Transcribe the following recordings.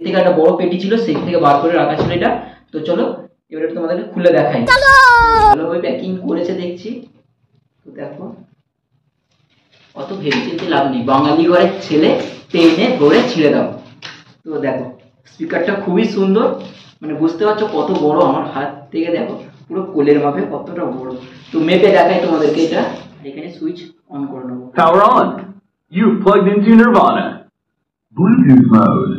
থেকে একটা বড় পেটি ছিল, সেই থেকে বার করে রাখা ছিল এটা। তো চলো এবার একটু তোমাদেরকে খুলে দেখাই। ভালোভাবে প্যাকিং করেছে দেখছি। তো দেখো, অত ভেবে চিনতে লাভ নেই, বাঙালি ঘরের ছেলে টেনে ধরে ছিঁড়ে দাও। তো দেখো স্পিকারটা খুবই সুন্দর, মানে বুঝতে পারছো কত বড়, আমার হাত থেকে দেখো পুরো কোলের মাপে কতটা বড়। তো মেপে দেখাই তোমাদেরকে এটা। এখানে সুইচ অন করে নেবো। Power on. You've plugged into Nirvana. Bluetooth mode.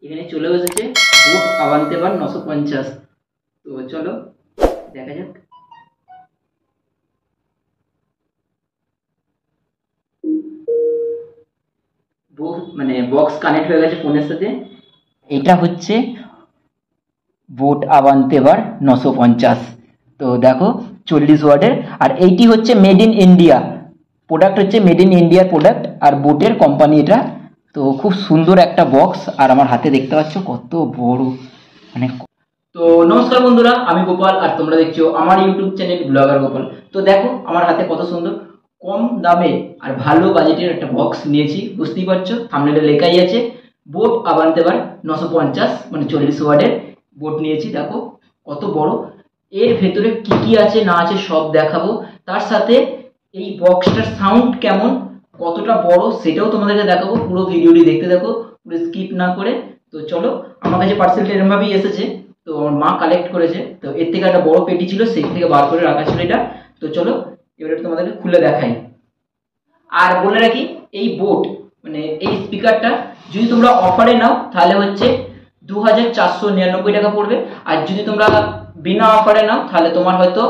এখানে চলে এসেছে বোট আভান্তেবার 950। তো চলো দেখা যাক। মানে বক্স কানেক্ট হয়ে গেছে ফোনের সাথে। এটা হচ্ছে বোট আভান্তেবার 950। তো দেখো 40 ওয়াটের, আর এইটি হচ্ছে মেড ইন ইন্ডিয়া প্রোডাক্ট, হচ্ছে মেড ইন ইন্ডিয়ার প্রোডাক্ট আর বোটের কোম্পানি এটা। তো খুব সুন্দর একটা বক্স, আর আমার হাতে দেখতে পাচ্ছ কত বড় মানে। তো নমস্কার বন্ধুরা, আমি গোপাল আর তোমরা দেখছো আমার ইউটিউব চ্যানেল ব্লগার গোপাল। তো দেখো আমার হাতে কত সুন্দর কম দামে আর ভালো বাজেটের একটা বক্স নিয়েছি, বুঝতেই পারছো থাম্বনেলে লেখাই আছে বোট আভান্তেবার 950, মানে 40 ওয়াটের বোট নিয়েছি। দেখো কত বড়, এর ভেতরে কি কি আছে না আছে সব দেখাবো, তার সাথে এই বক্সটার সাউন্ড কেমন কতটা বড় সেটাও তোমাদেরকে দেখাবো। পুরো ভিডিওটি দেখতে দেখো, পুরো স্কিপ না করে। তো চলো, আমার কাছে পার্সেলটা এরমভাবেই এসেছে, তো আমার মা কালেক্ট করেছে। তো এর থেকে একটা বড় পেটি ছিল, সেই থেকে বার করে রাখা ছিল এটা। তো চলো এবার একটু তোমাদেরকে খুলে দেখাই। আর বলে রাখি, এই বোট মানে এই স্পিকারটা যদি তোমরা অফারে নাও তাহলে হচ্ছে 2499 টাকা পড়বে, আর যদি তোমরা বিনা অফারে নাও তাহলে তোমার হয়তো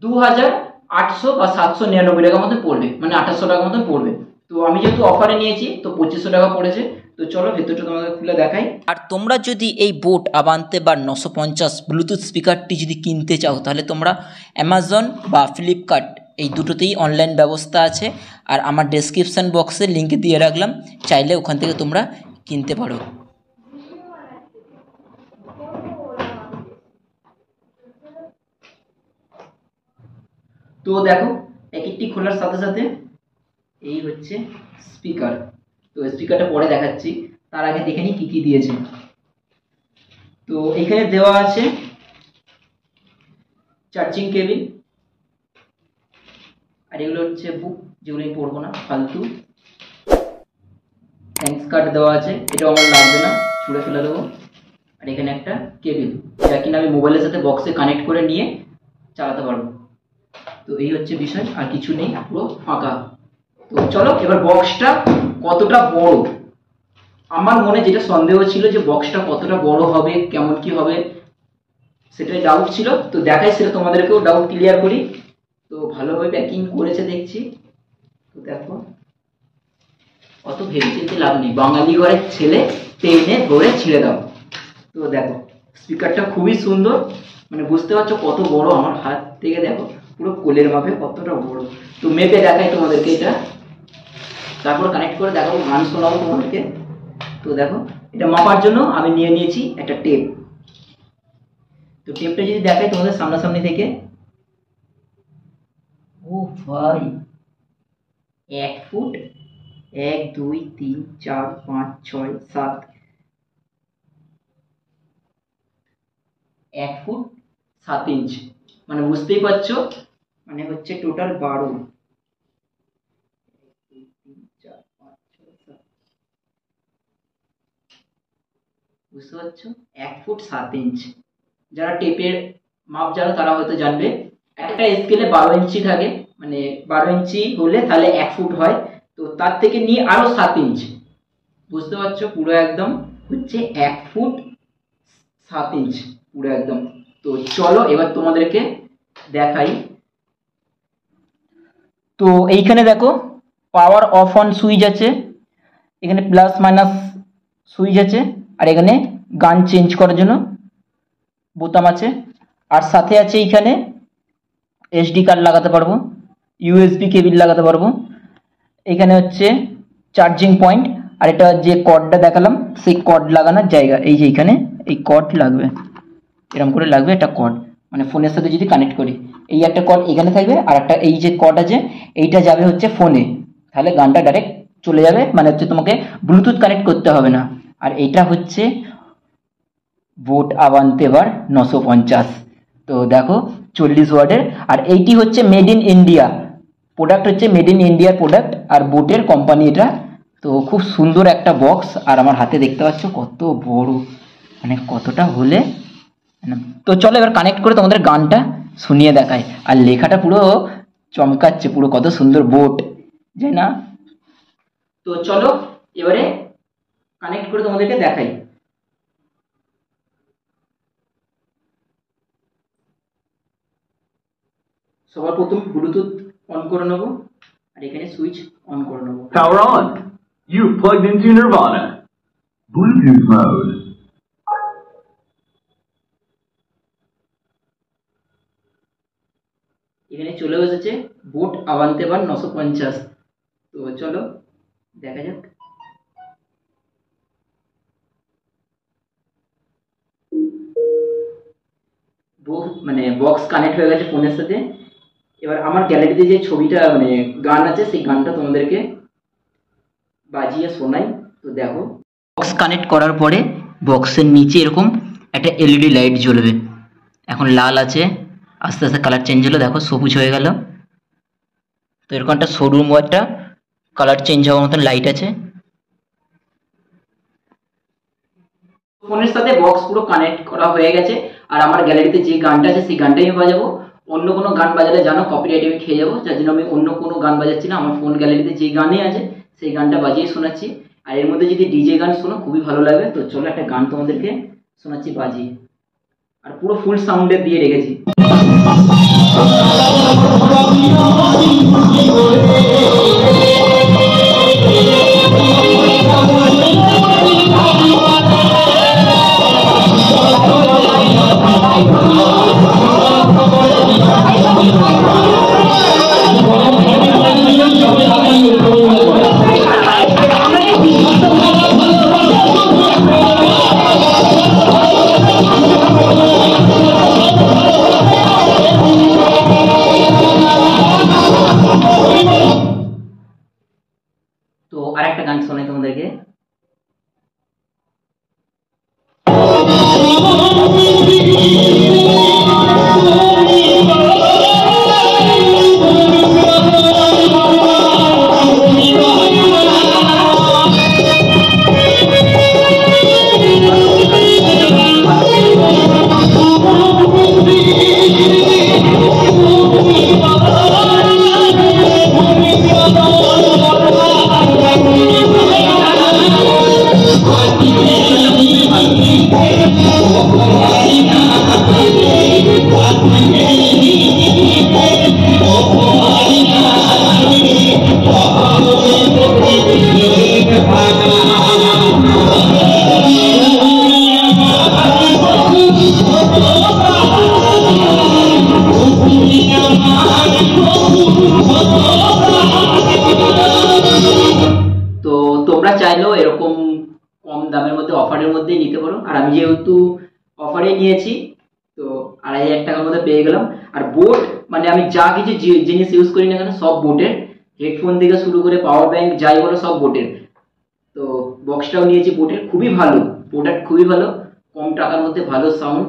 2800 বা 799 টাকার মতো পড়বে, মানে 2800 টাকার মতো পড়বে। তো আমি যেহেতু অফারে নিয়েছি তো 2500 টাকা পড়েছে। তো চলো ভেতরটা তোমাদের খুলে দেখাই। আর তোমরা যদি এই বোট আভান্তেবার 950 ব্লুটুথ স্পিকারটি যদি কিনতে চাও তাহলে তোমরা অ্যামাজন বা ফ্লিপকার্ট এই দুটোতেই অনলাইন ব্যবস্থা আছে, আর আমার ডেসক্রিপশন বক্সে লিঙ্ক দিয়ে রাখলাম, চাইলে ওখান থেকে তোমরা কিনতে পারো। তো দেখো প্যাকেটটি খোলার সাথে সাথে এই হচ্ছে স্পিকার। তো স্পিকারটা পরে দেখাচ্ছি, তার আগে দেখে নিই কি কি দিয়েছে। তো এখানে দেওয়া আছে চার্জিং কেবিল, আর এগুলো হচ্ছে বুক, যেগুলো আমি পড়বো না ফালতু। থ্যাঙ্কস কার্ড দেওয়া আছে, এটাও আমার লাগবে না, ছুঁড়ে ফেলে দেবো। আর এখানে একটা কেবিল, যা কিনা আমি মোবাইলের সাথে বক্সে কানেক্ট করে নিয়ে চালাতে পারবো। তো এই হচ্ছে বিষয়, আর কিছু নেই, পুরো ফাঁকা। তো চলো এবার বক্সটা কতটা বড়, আমার মনে যেটা সন্দেহ ছিল যে বক্সটা কতটা বড় হবে কেমন কি হবে সেটাই ডাউট ছিল। তো দেখাই সেটা তোমাদেরকেও ডাউট ক্লিয়ার করি। তো ভালোভাবে প্যাকিং করেছে দেখছি। তো দেখো অত ভেবে চিনতে লাভ নেই, বাঙালি ঘরের ছেলে টেনে ধরে ছিঁড়ে দাও। তো দেখো স্পিকারটা খুবই সুন্দর, মানে বুঝতে পারছো কত বড়, আমার হাত থেকে দেখো পুরো কোলের মাপে কতটা বড়। তো মেপে দেখাই তোমাদেরকে এটা, তারপর কানেক্ট করে দেখাবো, গান শোনাবো তোমাদেরকে। তো দেখো এটা মাপার জন্য আমি নিয়ে নিয়েছি একটা টেপ। তো টেপটা যদি দেখাই তোমাদের সামনাসামনি থেকে, ও ভাই 1 ফুট 1 2 3 4 5 6 7, 1 ফুট 7 ইঞ্চ, মানে বুঝতেই পারছো, মানে হচ্ছে টোটাল 12। বুঝতে পারছো 1 ফুট 7 ইঞ্চ। যারা টেপের মাপ জানো তারা হয়তো জানবে, একটা স্কেলে 12 ইঞ্চি থাকে, মানে 12 ইঞ্চি হলে তাহলে 1 ফুট হয়। তো তার থেকে নিয়ে আরো 7 ইঞ্চ, বুঝতে পারছো পুরো একদম হচ্ছে 1 ফুট 7 ইঞ্চ পুরো একদম। তো চলো এবার তোমাদেরকে দেখাই। তো এইখানে দেখো পাওয়ার অফ অন সুইচ আছে, এখানে প্লাস মাইনাস সুইচ আছে, আর এখানে গান চেঞ্জ করার জন্য বোতাম আছে, আর সাথে আছে এইখানে এসডি কার্ড লাগাতে পারবো, ইউএসবি কেবিল লাগাতে পারবো। এখানে হচ্ছে চার্জিং পয়েন্ট, আর এটা যে কর্ডটা দেখালাম সেই কর্ড লাগানোর জায়গা, এই যে এখানে এই কর্ড লাগবে, এরকম করে লাগবে একটা কর্ড, মানে ফোনের সাথে যদি কানেক্ট করি এই একটা কর্ড এখানে থাকবে, আর একটা এই যে কর্ড আছে এইটা যাবে হচ্ছে ফোনে, তাহলে গানটা ডাইরেক্ট চলে যাবে, মানে হচ্ছে তোমাকে ব্লুটুথ কানেক্ট করতে হবে না। আর এইটা হচ্ছে বোট আভান্তেবার 950। তো দেখো 40 ওয়াটের, আর এইটি হচ্ছে মেড ইন ইন্ডিয়া প্রোডাক্ট, হচ্ছে মেড ইন ইন্ডিয়ার প্রোডাক্ট, আর বোটের কোম্পানি এটা। তো খুব সুন্দর একটা বক্স, আর আমার হাতে দেখতে পাচ্ছ কত বড়, মানে কতটা হলে। তো চলো এবার কানেক্ট করে তোমাদের গানটা শুনিয়ে দেখাই। আর লেখাটা পুরো চমকাচ্ছে, পুরো কত সুন্দর বোট, যাই না? তো চলো এবারে কানেক্ট করে তোমাদেরকে দেখাই। সবার প্রথম ব্লুটুথ অন করে নেবো, আর এখানে সুইচ অন করে নেবো। Power on. You've plugged into Nirvana. Bluetooth mode. এখানে চলে এসেছে বোট আভান্তেবার 950। তো চলো দেখা যাক। মানে বক্স কানেক্ট হয়ে গেছে ফোনের সাথে। এবার আমার গ্যালারিতে যে ছবিটা মানে গান আছে সেই গানটা তোমাদেরকে বাজিয়ে শোনাই। তো দেখো বক্স কানেক্ট করার পরে বক্সের নিচে এরকম একটা এলইডি লাইট জ্বলবে। এখন লাল আছে, আস্তে আস্তে কালার চেঞ্জ হলো, দেখো সবুজ হয়ে গেল। তো এরকম একটা সরু একটা কালার চেঞ্জ হওয়ার মতন লাইট আছে। ফোনের সাথে বক্স পুরো কানেক্ট করা হয়ে গেছে, আর আমার গ্যালারিতে যে গানটা আছে সেই গানটাই আমি বাজাবো। অন্য কোনো গান বাজালে জানো কপিরাইট আমি খেয়ে যাবো, যার জন্য আমি অন্য কোনো গান বাজাচ্ছি না। আমার ফোন গ্যালারিতে যে গানই আছে সেই গানটা বাজিয়ে শোনাচ্ছি। আর এর মধ্যে যদি ডিজে গান শোনো খুবই ভালো লাগবে। তো চলো একটা গান তোমাদেরকে শোনাচ্ছি বাজিয়ে, আর পুরো ফুল সাউন্ডে দিয়ে রেখেছি। তো আরেকটা গান শোনাই তোমাদেরকে। তো তোমরা চাইলেও এরকম কম দামের মধ্যে অফারের মধ্যেই নিতে পারো। আর আমি যেহেতু অফারে নিয়েছি তো 2500 টাকার মধ্যে পেয়ে গেলাম। আর বোট মানে আমি যা কিছু জিনিস ইউজ করি না কেন সব বোটের, হেডফোন থেকে শুরু করে পাওয়ার ব্যাংক যাই বলো সব বোটের। তো বক্সটাও নিয়েছি বোটের, খুবই ভালো প্রোডাক্ট, খুবই ভালো, কম টাকার মধ্যে ভালো সাউন্ড,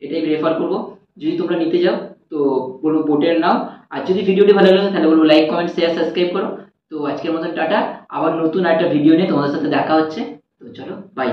এটাই প্রেফার করবো। যদি তোমরা নিতে যাও তো বলবো বোটের নাও। আর যদি ভিডিওটি ভালো লাগে তাহলে বলবো লাইক কমেন্ট শেয়ার সাবস্ক্রাইব করো। তো আজকের মতন টাটা, আবার নতুন একটা ভিডিও নিয়ে তোমাদের সাথে দেখা হচ্ছে। তো চলো বাই।